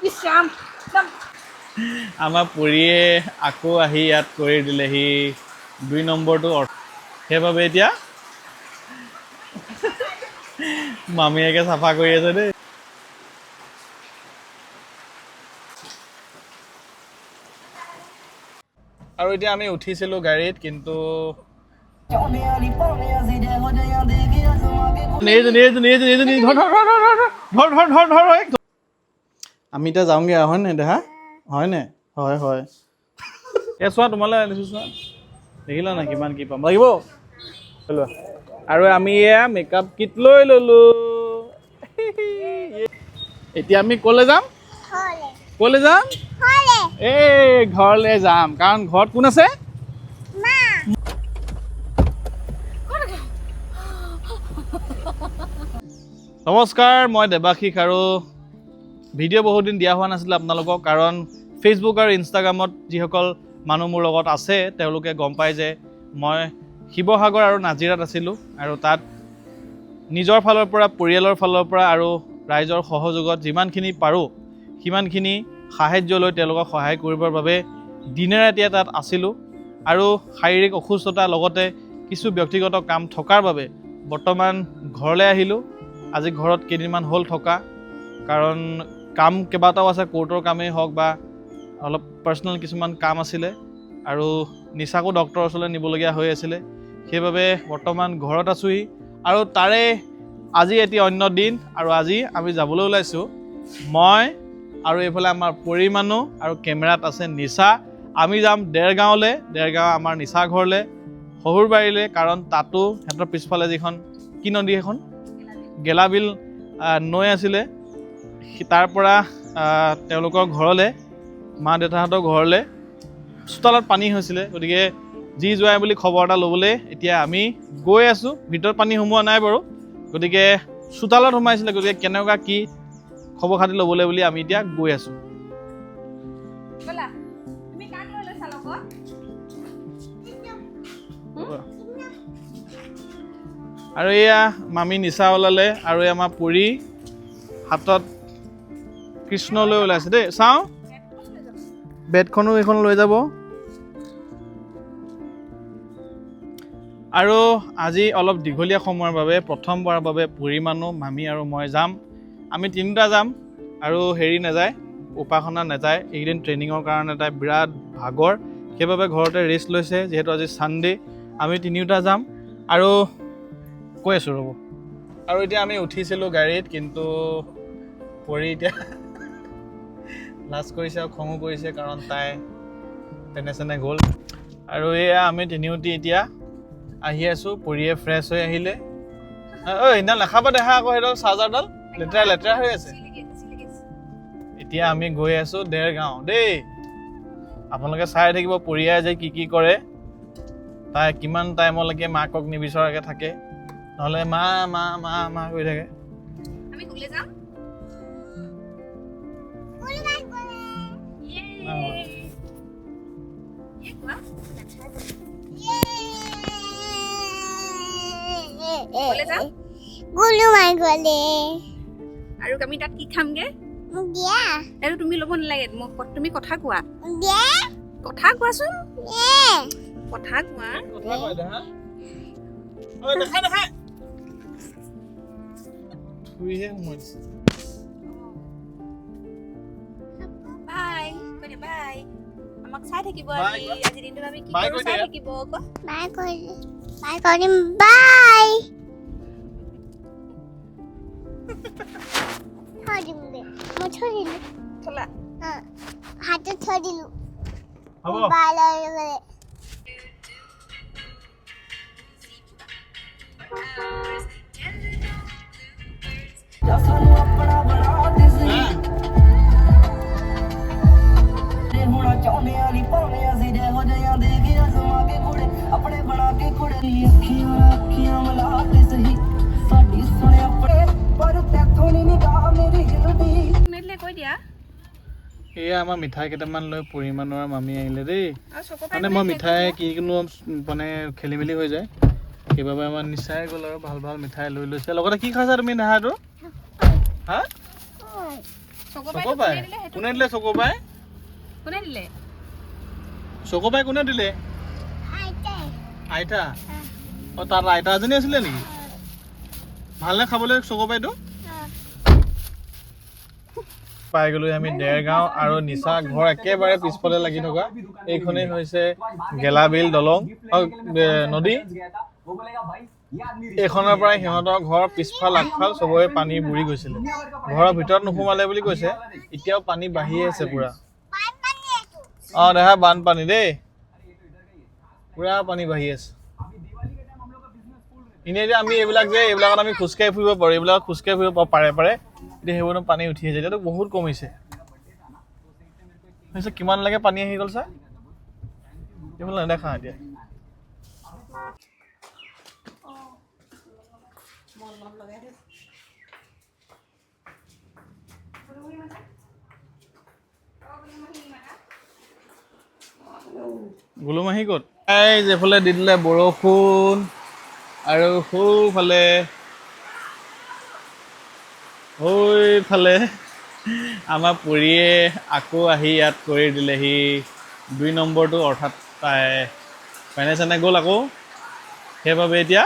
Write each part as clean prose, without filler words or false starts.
ইছৰাম আমাৰ পৰিয়ে আকৌ আহি ইয়াত কৰি দিলেহি 2 নম্বৰটো সেইবাবে এতিয়া মামীয়েকে চাফা কৰি আছে দেই। আৰু এতিয়া আমি উঠিছিলোঁ গাড়ীত, কিন্তু আমি এতিয়া যাওঁগৈ আৰু হয় নাই দেহা? হয় নে? হয় হয়। এই চোৱা তোমালৈ আনিছোঁ, চোৱা দেখিলা নাই কিমান কি পাম লাগিব। আৰু আমি এয়া মেকআপ কিট লৈ ল'লোঁ। এতিয়া আমি ক'লৈ যাম? ক'লৈ যাম? এই ঘৰলৈ যাম, কাৰণ ঘৰত কোন আছে? নমস্কাৰ, মই দেৱাশিষ আৰু ভিডিঅ' বহুত দিন দিয়া হোৱা নাছিলে আপোনালোকক, কাৰণ ফেচবুক আৰু ইনষ্টাগ্ৰামত যিসকল মানুহ মোৰ লগত আছে তেওঁলোকে গম পায় যে মই শিৱসাগৰ আৰু নাজিৰাত আছিলোঁ, আৰু তাত নিজৰ ফালৰ পৰা, পৰিয়ালৰ ফালৰ পৰা আৰু ৰাইজৰ সহযোগত যিমানখিনি পাৰোঁ সিমানখিনি সাহাৰ্য লৈ তেওঁলোকক সহায় কৰিবৰ বাবে দিনে ৰাতিয়ে তাত আছিলোঁ। আৰু শাৰীৰিক অসুস্থতাৰ লগতে কিছু ব্যক্তিগত কাম থকাৰ বাবে বৰ্তমান ঘৰলৈ আহিলোঁ। আজি ঘৰত কেইদিনমান হ'ল থকা, কাৰণ কাম কেইবাটাও আছে, কোৰ্টৰ কামেই হওক বা অলপ পাৰ্চনেল কিছুমান কাম আছিলে, আৰু নিচাকো ডক্টৰৰ ওচৰলৈ নিবলগীয়া হৈ আছিলে। সেইবাবে বৰ্তমান ঘৰত আছোঁহি, আৰু তাৰে আজি এটি অন্য দিন, আৰু আজি আমি যাবলৈ ওলাইছোঁ মই আৰু এইফালে আমাৰ পৰি মানুহ আৰু কেমেৰাত আছে নিচা। আমি যাম দেৰগাঁৱলৈ, দেৰগাঁও আমাৰ নিচা ঘৰলৈ, শহুৰবাৰীলৈ, কাৰণ তাতো সিহঁতৰ পিছফালে যিখন কি নদী এখন গেলাবিল নৈ আছিলে, তাৰ পৰা তেওঁলোকৰ ঘৰলৈ, মা দেউতাহঁতৰ ঘৰলৈ চোতালত পানী হৈছিলে। গতিকে যি যোৱাই বুলি খবৰ এটা ল'বলৈ এতিয়া আমি গৈ আছোঁ। ভিতৰত পানী সোমোৱা নাই বাৰু, গতিকে চোতালত সোমাইছিলে, গতিকে কেনেকুৱা কি খবৰ খাতি ল'বলৈ বুলি আমি এতিয়া গৈ আছোঁ। আৰু এয়া মামী নিচা ওলালে, আৰু আমাৰ পৰি হাতত কৃষ্ণ লৈ ওলাইছে দেই। চাওঁ বেটখনো এইখন লৈ যাব। আৰু আজি অলপ দীঘলীয়া সময়ৰ বাবে প্ৰথমবাৰৰ বাবে পৰি মানুহ, মামী আৰু মই যাম। আমি তিনিটা যাম, আৰু হেৰি নাযায়, উপাসনা নাযায়। এইকেইদিন ট্ৰেইনিঙৰ কাৰণে তাই বিৰাট ভাগৰ, সেইবাবে ঘৰতে ৰেষ্ট লৈছে, যিহেতু আজি ছানডে'। আমি তিনিওটা যাম, আৰু কৈ আছোঁ ৰ'ব। আৰু এতিয়া আমি উঠিছিলোঁ গাড়ীত, কিন্তু পৰি এতিয়া লাজ কৰিছে আৰু খঙো কৰিছে, কাৰণ তাই তেনে গ'ল। আৰু এয়া আমি তিনিওটি এতিয়া আহি আছোঁ। পৰিয়ে ফ্ৰেছ হৈ আহিলে। ঐ সেইডাল নাখাবা দেখা আকৌ, সেইডাল চাৰ্জাৰডাল লেতেৰা লেতেৰা হৈ আছে। এতিয়া আমি গৈ আছোঁ দেৰগাঁও দেই। আপোনালোকে চাই থাকিব পৰিয়াই যে কি কৰে, তাই কিমান টাইমলৈকে মাকক নিবিচৰাকৈ থাকে, নহ'লে মা মা মা মা কৰি থাকে। আমি ক'লৈ যাম? আৰু আমি তাত কি খামগে? আৰু তুমি ল'ব নালাগে, তুমি কথা কোৱা, কথা কোৱাচোন, কথা কোৱা। বাই বাই, আমাক চাই থাকিব আজি দিনটোত আমি কি কৰোঁ চাই থাকিব। বাই কৰিম, বাই। থৈ দিম দে, মই থৈ দিলোঁ। থলা হাতত থৈ দিলোঁ। বাই লৈ গ'লে এয়া আমাৰ মিঠাই কেইটামান লৈ পৰিমাণৰ মামী আহিলে দেই। মানে মই মিঠাই কিনো মানে খেলি মেলি হৈ যায়, সেইবাবে আমাৰ নিচাই গ'ল আৰু ভাল ভাল মিঠাই লৈ লৈছে। লগতে কি খাইছা তুমি নেহাটো? হা চকোপাই কোনে দিলে চকোপাই চকোপাই কোনে দিলে আইতা অ তাত আইতা এজনী আছিলে নেকি ভালনে খাবলৈ চকোপাইটো পাই গ'লো আমি দেৰগাঁও আৰু নিচা ঘৰ একেবাৰে পিছফালে লাগি থকা এইখনেই হৈছে গেলাবিল দলং নদী এইখনৰ পৰাই সিহঁতৰ ঘৰ পিছফাল আগফাল চবৰে পানী বুৰি গৈছিলে ঘৰৰ ভিতৰত নোসোমালে বুলি কৈছে এতিয়াও পানী বাঢ়ি আছে পুৰা দেখা বানপানী দেই পুৰা পানী বাঢ়ি আছে এনেই যে আমি এইবিলাকত আমি খোজকাঢ়ি ফুৰিব পাৰোঁ এইবিলাকত খোজকাঢ়ি ফুৰিব পাৰোঁ পাৰে এতিয়া সেইবোৰত পানী উঠি আছে এতিয়াতো বহুত কমিছে কিমান লাগে পানী আহি গ'ল ছাৰ এইফালে নেদেখা এতিয়া গোলুমাহী ক'ত এই যেফালে দি দিলে বৰষুণ আৰু সোঁফালে সেইফালে আমাৰ পৰিয়ে আকৌ আহি ইয়াত কৰি দিলেহি 2 নম্বৰটো অৰ্থাৎ তাই পেনে চেনে গ'ল আকৌ সেইবাবে এতিয়া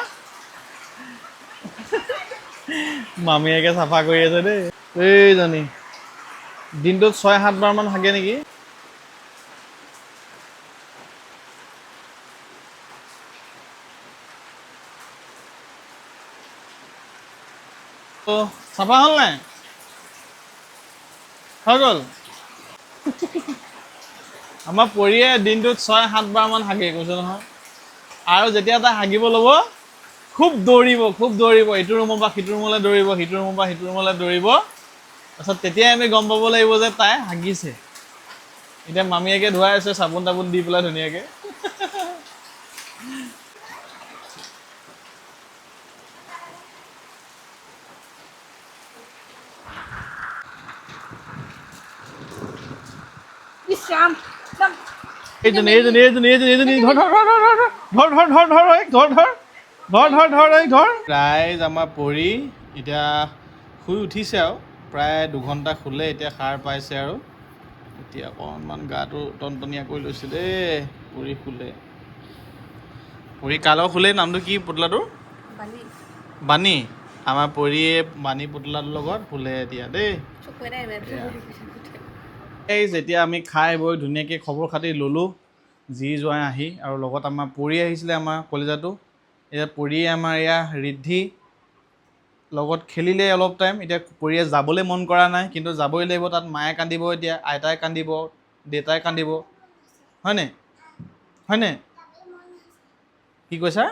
মামীয়েকে চাফা কৰি আছে দেই এইজনী দিনটোত 6-7 বাৰমান হাগে নেকি চাফা হ'ল নাই হৈ গ'ল আমাৰ পৰিয়ে দিনটোত 6-7 বাৰমান হাগে কৈছে নহয় আৰু যেতিয়া তাই হাগিব ল'ব খুব দৌৰিব ইটো ৰুমৰ পৰা সিটো ৰুমলৈ দৌৰিব সিটো ৰুমৰ পৰা সিটো ৰুমলৈ দৌৰিব তাৰপিছত তেতিয়াই আমি গম পাব লাগিব যে তাই হাগিছে এতিয়া মামীয়েকে ধুৱাই আছে চাবোন তাবোন দি পেলাই ধুনীয়াকৈ এইজনী ধৰ ৰাইজ আমাৰ পৰি এতিয়া শুই উঠিছে আৰু প্ৰায় 2 ঘণ্টা শুলে এতিয়া সাৰ পাইছে আৰু এতিয়া অকণমান গাটো টনটনীয়া কৰি লৈছে দেই পৰি শুলে পৰি কালৰ শুলে নামটো কি পুতলাটোৰ বাণী আমাৰ পৰিয়ে বাণী পুতলাটোৰ লগত শুলে এতিয়া দেই এই যেতিয়া আমি খাই বৈ ধুনীয়াকৈ খবৰ খাতি ল'লোঁ যি জোঁৱাই আহি আৰু লগত আমাৰ পৰি আহিছিলে আমাৰ কলিজাটো এতিয়া পৰিয়ে আমাৰ এয়া ৰিদ্ধি লগত খেলিলে অলপ টাইম এতিয়া পৰিয়ে যাবলৈ মন কৰা নাই কিন্তু যাবই লাগিব তাত মায়ে কান্দিব এতিয়া আইতাই কান্দিব দেউতাই কান্দিব হয়নে কি কৈছা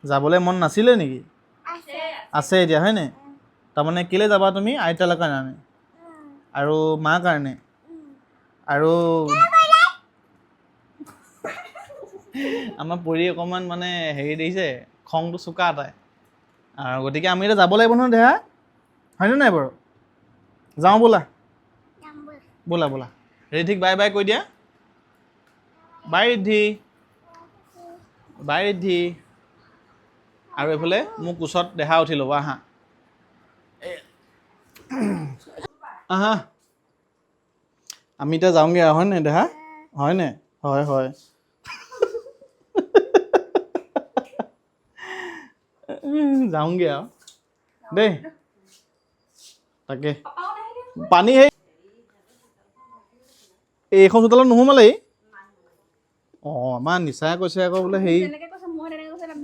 যাবলৈ মন নাছিলে নেকি আছে এতিয়া হয়নে তাৰমানে কেলৈ যাবা তুমি আইতাৰ কাৰণে আৰু মাৰ কাৰণে আৰু আমাৰ পৰি অকণমান মানে হেৰি দেখিছে খংটো চোকা তাই আৰু গতিকে আমি এতিয়া যাব লাগিব নহয় দেহা হয়নে নাই বাৰু যাওঁ ব'লা ৰিদ্ধিক বাই বাই কৈ দিয়া বাই ৰিদ্ধি আৰু এইফালে মোৰ কোচত দেহা উঠি ল'ব আহা আমি এতিয়া যাওঁগৈ আৰু হয়নে দেহা হয়নে হয় যাওঁগৈ আৰু দেই তাকে পানী এইখন চোতালত নোসোমালেই আমাৰ নিচাই কৈছে আকৌ বোলে হেৰি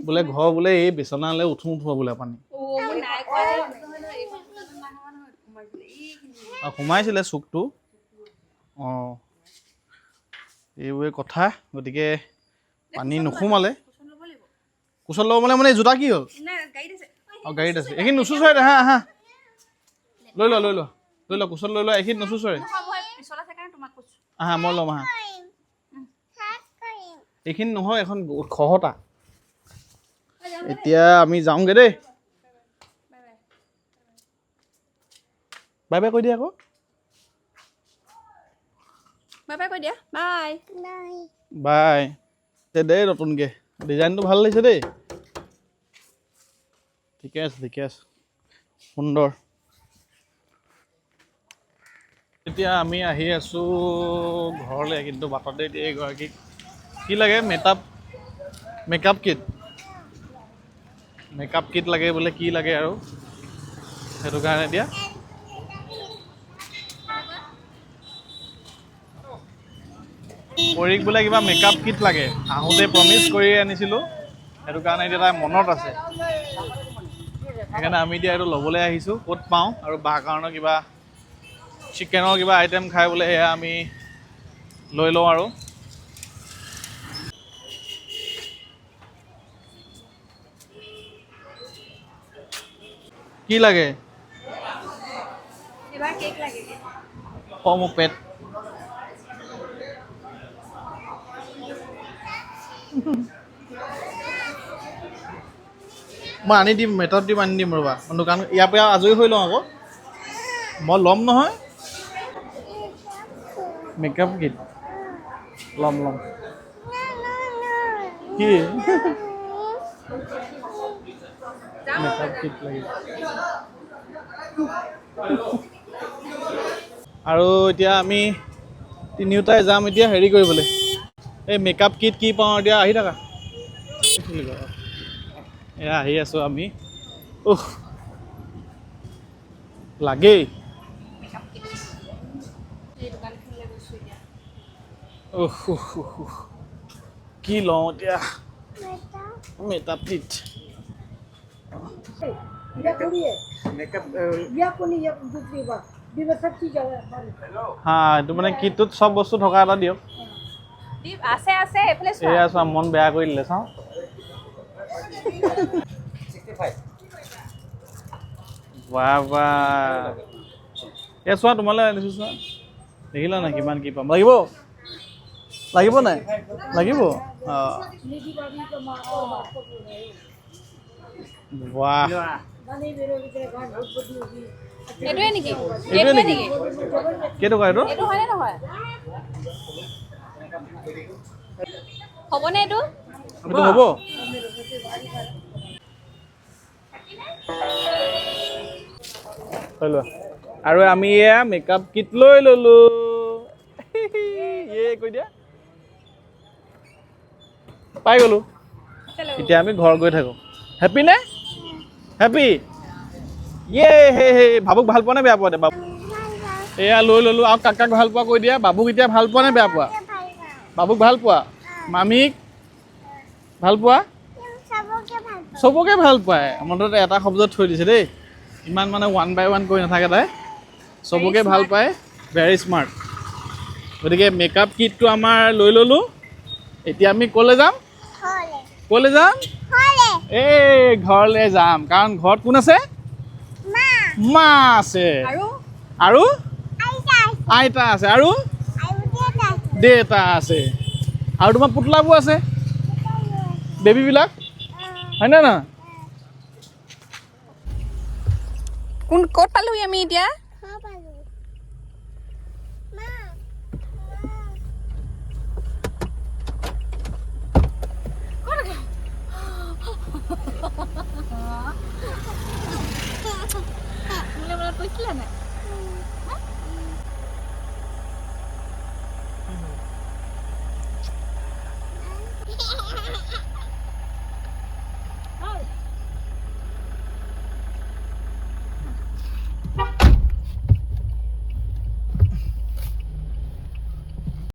বোলে ঘৰ বোলে এই বিচনালৈ উঠোঁ বোলে পানী সোমাইছিলে চুকটো এইবোৰে কথা গতিকে পানী নোসোমালে কোচত ল'ব মানে জোতা কি হ'ল গাড়ীত আছে এইখিনি নুচুচৰে দেহা আহা লৈ লোৱা কোচত লৈ লোৱা এইখিনি নুচুচৰে আহা মই ল'ম আহা এইখিনি নহয় এখন খহটা এতিয়া আমি যাওঁগৈ দেই বাই বাই কৈ দিয়া আকৌ বাই দেই নতুনকৈ ডিজাইনটো ভাল লাগিছে দেই ঠিকে আছে সুন্দৰ এতিয়া আমি আহি আছোঁ ঘৰলৈ, কিন্তু বাটতে এতিয়া এগৰাকীক কি লাগে মেকআপ কিট লাগে বোলে, কি লাগে আৰু সেইটো কাৰণে এতিয়া পৰীক বোলে কিবা মেকআপ কিট লাগে, আহোঁতে প্ৰমিছ কৰি আনিছিলোঁ, সেইটো কাৰণে এতিয়া তাই মনত আছে। সেইকাৰণে আমি এতিয়া এইটো ল'বলৈ আহিছোঁ, ক'ত পাওঁ, আৰু বাৰ কাৰণে কিবা চিকেনৰ কিবা আইটেম খাই বোলে, সেয়া আমি লৈ লওঁ আৰু। কি লাগে? মোক পেট মই আনি দিম, মেটত দিম, আনি দিম ৰ'বা। দোকান ইয়াৰ পৰা আজৰি হৈ লওঁ আকৌ, মই ল'ম নহয় মেকআপ কিট, ল'ম কি মেকআপ কিট লাগে। আৰু এতিয়া আমি তিনিওটাই যাম এতিয়া হেৰি কৰিবলৈ, এই মেকআপ কিট কি পাওঁ এতিয়া, আহি থাকা। এয়া আহি আছোঁ আমি, লাগেই কি লওঁ এতিয়া, মেকআপ কিট হা, এইটো মানে কিটটোত চব বস্তু থকা এটা দিয়ক। এয়া চোৱা, মন বেয়া কৰি দিলে, চাওঁ এ চোৱা, তোমালৈ আনিছোঁ চোৱা, দেখিলা নাই কিমান কি পাম। লাগিব নাই লাগিব, অঁ বাহ, এইটোৱে নেকি? কেইটকা এইটো? এইটো হয়নে নহয়? হ'বনে এইটো? এইটো হ'ব? হৈ লোৱা। আৰু আমি এয়া মেকআপ কিট লৈ ল'লোঁ, কৈ দিয়া, পাই গ'লোঁ। এতিয়া আমি ঘৰ গৈ থাকোঁ। হেপ্পী নে? হেপ্পী? ভাবুক ভাল পোৱা নে বেয়া পোৱা? বাবু এয়া লৈ ল'লোঁ। আৰু কাক ভাল পোৱা কৈ দিয়া। বাবুক এতিয়া ভাল পোৱা নে বেয়া পোৱা? বাবুক ভাল পোৱা? মামীক ভাল পোৱা? চবকে ভাল পায়। মুঠতে এটা শব্দত থৈ দিছে দেই, ইমান মানে 1 by 1 কৈ নাথাকে তাই, চবকে ভাল পায়, ভেৰি স্মাৰ্ট। গতিকে মেকআপ কিটটো আমাৰ লৈ ল'লোঁ। এতিয়া আমি ক'লৈ যাম? ক'লৈ যাম? এই ঘৰলৈ যাম, কাৰণ ঘৰত কোন আছে? মা আছে, আৰু আইতা আছে, আৰু দেউতা আছে, আৰু তোমাৰ পুতলাবোৰ আছে, বেবীবিলাক, হয়নে নহয়? ক'ত পালোহি আমি এতিয়া? কৈছিলা নাই?